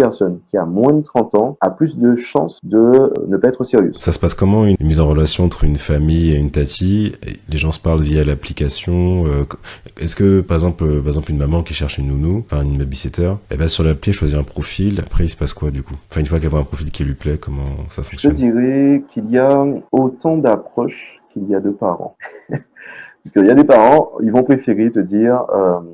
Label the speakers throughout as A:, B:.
A: personne qui a moins de 30 ans a plus de chances de ne pas être sérieuse.
B: Ça se passe comment, une mise en relation entre une famille et une tati? Les gens se parlent via l'application. Est-ce que, par exemple, une maman qui cherche une nounou, enfin une babysitter, elle va sur l'appli choisir un profil. Après, il se passe quoi du coup? Enfin, une fois qu'elle voit un profil qui lui plaît, comment ça
A: Je te
B: fonctionne?
A: dirais qu'il y a autant d'approches qu'il y a de parents. Parce qu'il y a des parents, ils vont préférer te dire,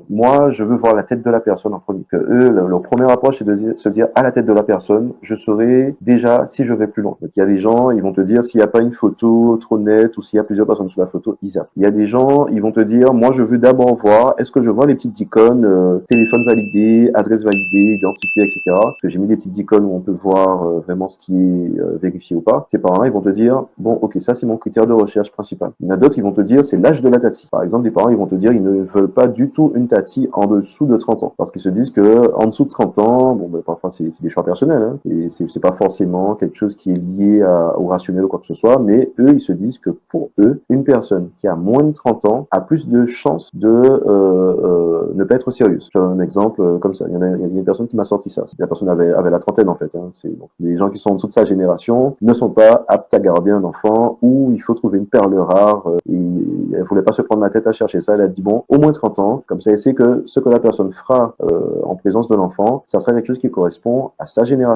A: moi, je veux voir la tête de la personne en premier. Que eux, leur première approche, c'est de se dire, à la tête de la personne, je saurai déjà si je vais plus loin. Donc, il y a des gens, ils vont te dire, s'il n'y a pas une photo trop nette ou s'il y a plusieurs personnes sur la photo, ils zappent. Il y a des gens, ils vont te dire, moi, je veux d'abord voir, est-ce que je vois les petites icônes, téléphone validé, adresse validée, identité, etc. Parce que j'ai mis des petites icônes où on peut voir vraiment ce qui est vérifié ou pas. Ces parents, ils vont te dire, bon, ok, ça, c'est mon critère de recherche principal. Il y en a d'autres qui vont te dire, c'est l'âge de la tati. Par exemple, des parents, ils vont te dire, ils ne veulent pas du tout une tati en dessous de 30 ans. Parce qu'ils se disent que, en dessous de 30 ans, bon, ben, parfois, c'est des choix personnels, hein, et c'est pas forcément quelque chose qui est lié au rationnel ou quoi que ce soit, mais eux, ils se disent que pour eux, une personne qui a moins de 30 ans a plus de chances de ne pas être sérieuse. J'ai un exemple comme ça. Il y a une personne qui m'a sorti ça. La personne avait la trentaine, en fait, hein. Donc, les gens qui sont en dessous de sa génération ne sont pas aptes à garder un enfant, ou il faut trouver une perle rare, et elle voulait pas se prendre la tête à chercher ça. Elle a dit, bon, au moins 30 ans, comme ça, elle sait que ce que la personne fera en présence de l'enfant, ça sera quelque chose qui correspond à sa génération.